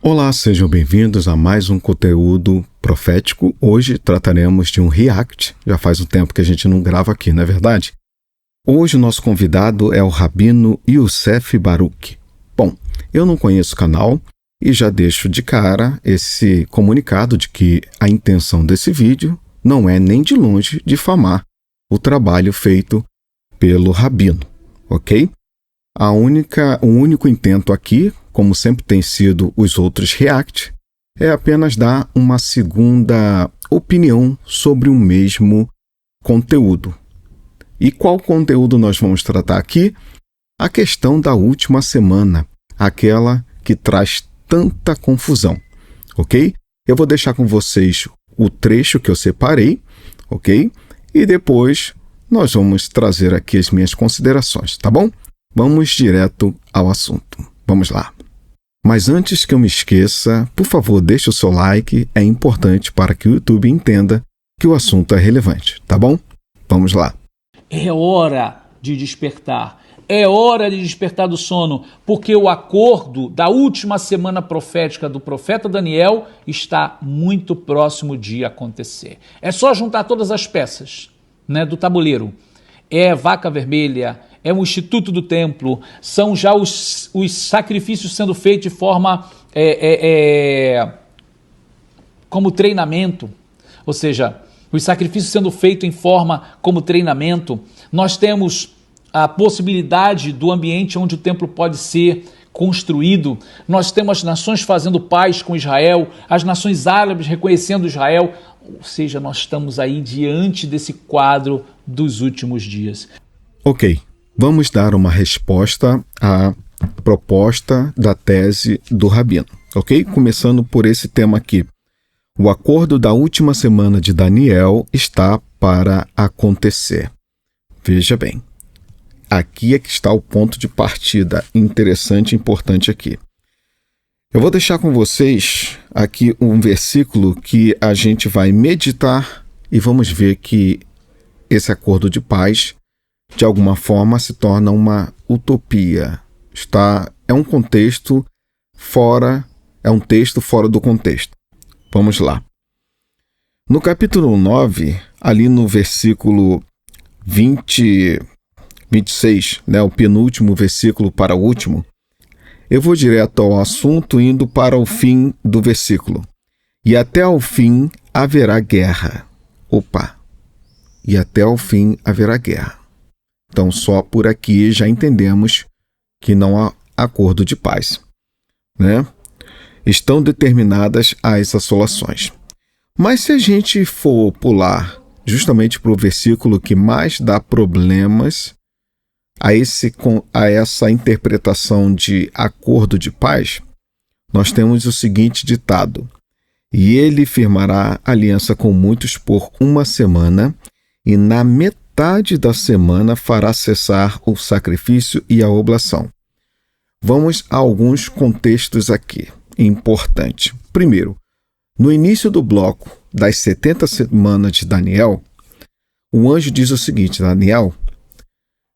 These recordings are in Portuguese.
Olá, sejam bem-vindos a mais um conteúdo profético. Hoje trataremos de um react. Já faz um tempo que a gente não grava aqui, não é verdade? Hoje o nosso convidado é o Rabino Youssef Baruch. Bom, eu não conheço o canal e já deixo de cara esse comunicado de que a intenção desse vídeo não é nem de longe difamar o trabalho feito pelo Rabino, ok? O único intento aqui, como sempre tem sido os outros react, é apenas dar uma segunda opinião sobre o mesmo conteúdo. E qual conteúdo nós vamos tratar aqui? A questão da última semana, aquela que traz tanta confusão, ok? Eu vou deixar com vocês o trecho que eu separei, ok? E depois nós vamos trazer aqui as minhas considerações, tá bom? Vamos direto ao assunto. Vamos lá. Mas antes que eu me esqueça, por favor, deixe o seu like, é importante para que o YouTube entenda que o assunto é relevante, tá bom? Vamos lá. É hora de despertar. É hora de despertar do sono, porque o acordo da última semana profética do profeta Daniel está muito próximo de acontecer. É só juntar todas as peças, do tabuleiro. É vaca vermelha, é o Instituto do Templo, são já os sacrifícios sendo feitos de forma como treinamento, ou seja, os sacrifícios sendo feitos em forma como treinamento. Nós temos a possibilidade do ambiente onde o templo pode ser construído. Nós temos as nações fazendo paz com Israel, as nações árabes reconhecendo Israel, ou seja, nós estamos aí diante desse quadro dos últimos dias. Ok. Vamos dar uma resposta à proposta da tese do Rabino, ok? Começando por esse tema aqui. O acordo da última semana de Daniel está para acontecer. Veja bem, aqui é que está o ponto de partida interessante e importante aqui. Eu vou deixar com vocês aqui um versículo que a gente vai meditar e vamos ver que esse acordo de paz de alguma forma se torna uma utopia. É um texto fora do contexto. Vamos lá. No capítulo 9, ali no versículo 26, o penúltimo versículo para o último, eu vou direto ao assunto indo para o fim do versículo. E até ao fim haverá guerra. E até ao fim haverá guerra. Então, só por aqui já entendemos que não há acordo de paz, Estão determinadas as assolações. Mas se a gente for pular justamente para o versículo que mais dá problemas a essa interpretação de acordo de paz, nós temos o seguinte ditado: e ele firmará aliança com muitos por uma semana, e na metade da semana fará cessar o sacrifício e a oblação. Vamos a alguns contextos aqui, importante. Primeiro, no início do bloco das 70 semanas de Daniel, o anjo diz o seguinte: Daniel,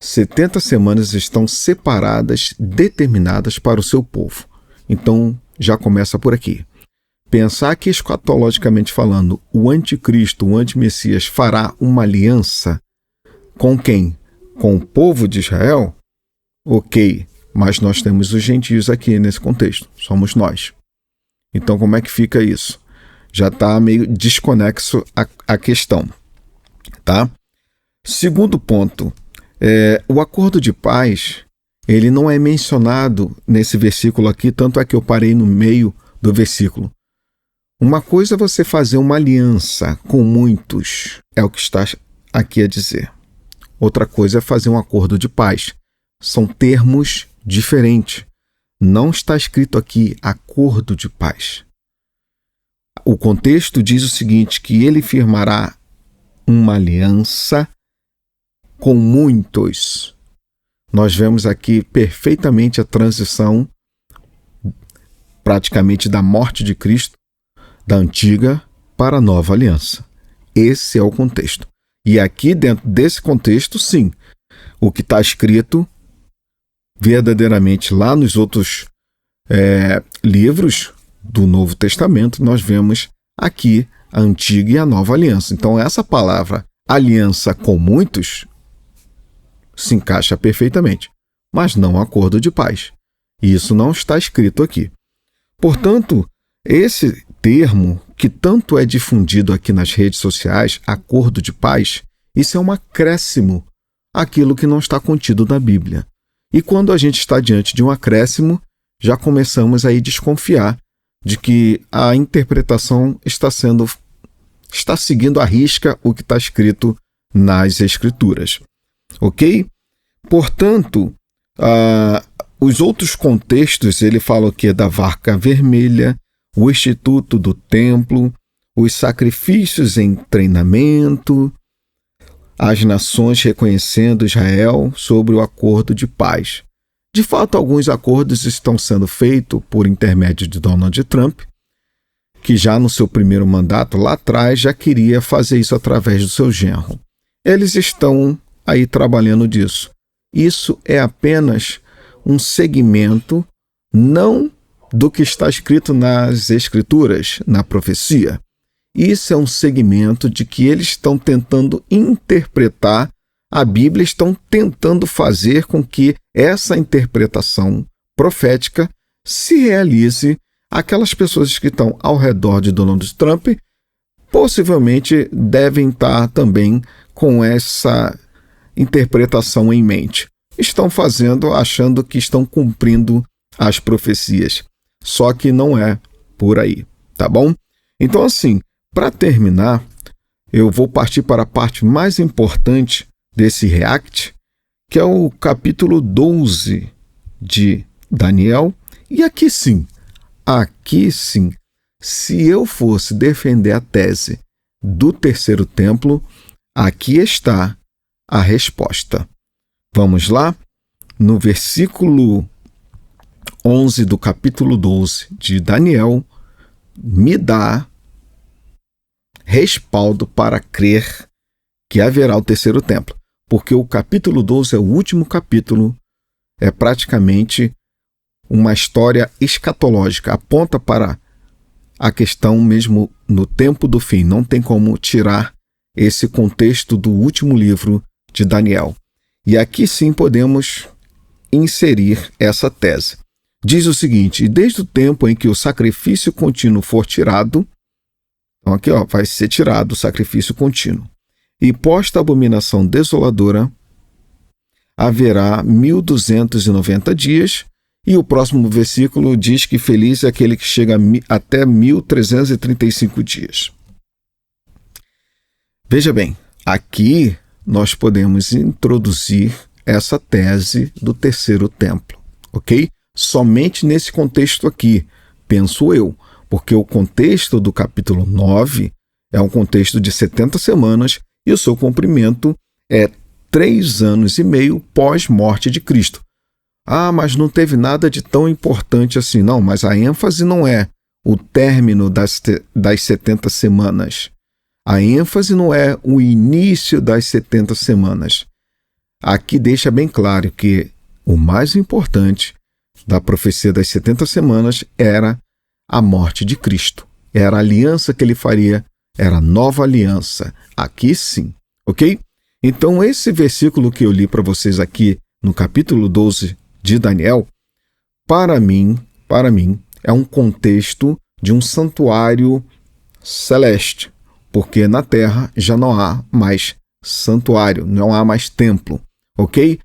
70 semanas estão separadas, determinadas para o seu povo. Então, já começa por aqui. Pensar que, escatologicamente falando, o anticristo, o antimessias, fará uma aliança com quem? Com o povo de Israel? Ok, mas nós temos os gentios aqui nesse contexto, somos nós. Então, como é que fica isso? Já está meio desconexo a questão, tá? Segundo ponto, o acordo de paz, ele não é mencionado nesse versículo aqui, tanto é que eu parei no meio do versículo. Uma coisa é você fazer uma aliança com muitos, é o que está aqui a dizer. Outra coisa é fazer um acordo de paz. São termos diferentes. Não está escrito aqui acordo de paz. O contexto diz o seguinte, que ele firmará uma aliança com muitos. Nós vemos aqui perfeitamente a transição praticamente da morte de Cristo, da antiga para a nova aliança. Esse é o contexto. E aqui dentro desse contexto, sim, o que está escrito verdadeiramente lá nos outros livros do Novo Testamento, nós vemos aqui a antiga e a nova aliança. Então, essa palavra aliança com muitos se encaixa perfeitamente, mas não acordo de paz. Isso não está escrito aqui. Portanto, esse termo que tanto é difundido aqui nas redes sociais, acordo de paz, isso é um acréscimo àquilo que não está contido na Bíblia. E quando a gente está diante de um acréscimo, já começamos a desconfiar de que a interpretação está seguindo à risca o que está escrito nas Escrituras. Ok? Portanto, os outros contextos, ele fala o que? Da vaca vermelha, o instituto do templo, os sacrifícios em treinamento, as nações reconhecendo Israel sobre o acordo de paz. De fato, alguns acordos estão sendo feitos por intermédio de Donald Trump, que já no seu primeiro mandato, lá atrás, já queria fazer isso através do seu genro. Eles estão aí trabalhando disso. Isso é apenas um segmento, não do que está escrito nas Escrituras, na profecia. Isso é um segmento de que eles estão tentando interpretar a Bíblia, estão tentando fazer com que essa interpretação profética se realize. Aquelas pessoas que estão ao redor de Donald Trump possivelmente devem estar também com essa interpretação em mente. Estão fazendo, achando que estão cumprindo as profecias. Só que não é por aí, tá bom? Então, assim, para terminar, eu vou partir para a parte mais importante desse react, que é o capítulo 12 de Daniel. E aqui sim, se eu fosse defender a tese do terceiro templo, aqui está a resposta. Vamos lá? No versículo 11 do capítulo 12 de Daniel, me dá respaldo para crer que haverá o terceiro templo, porque o capítulo 12 é o último capítulo, é praticamente uma história escatológica, aponta para a questão mesmo no tempo do fim. Não tem como tirar esse contexto do último livro de Daniel. E aqui sim podemos inserir essa tese. Diz o seguinte: e desde o tempo em que o sacrifício contínuo for tirado, então aqui vai ser tirado o sacrifício contínuo, e posta a abominação desoladora, haverá 1290 dias, e o próximo versículo diz que feliz é aquele que chega até 1335 dias. Veja bem, aqui nós podemos introduzir essa tese do terceiro templo, ok? Somente nesse contexto aqui, penso eu, porque o contexto do capítulo 9 é um contexto de 70 semanas e o seu cumprimento é 3 anos e meio pós-morte de Cristo. Ah, mas não teve nada de tão importante assim. Não, mas a ênfase não é o término das 70 semanas. A ênfase não é o início das 70 semanas. Aqui deixa bem claro que o mais importante da profecia das 70 semanas era a morte de Cristo. Era a aliança que ele faria, era a nova aliança. Aqui sim, ok? Então esse versículo que eu li para vocês aqui no capítulo 12 de Daniel, para mim, é um contexto de um santuário celeste, porque na terra já não há mais santuário, não há mais templo, ok?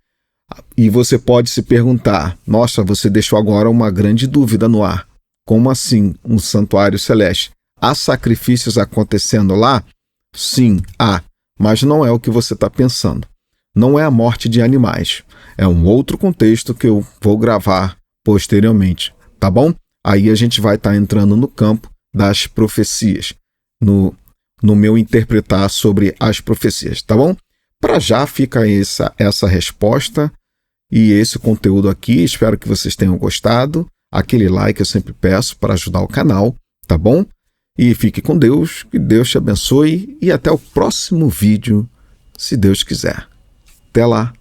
E você pode se perguntar, nossa, você deixou agora uma grande dúvida no ar. Como assim um santuário celeste? Há sacrifícios acontecendo lá? Sim, há, mas não é o que você está pensando. Não é a morte de animais. É um outro contexto que eu vou gravar posteriormente, tá bom? Aí a gente vai estar entrando no campo das profecias, no meu interpretar sobre as profecias, tá bom? Para já fica essa resposta e esse conteúdo aqui. Espero que vocês tenham gostado. Aquele like eu sempre peço para ajudar o canal, tá bom? E fique com Deus, que Deus te abençoe e até o próximo vídeo, se Deus quiser. Até lá!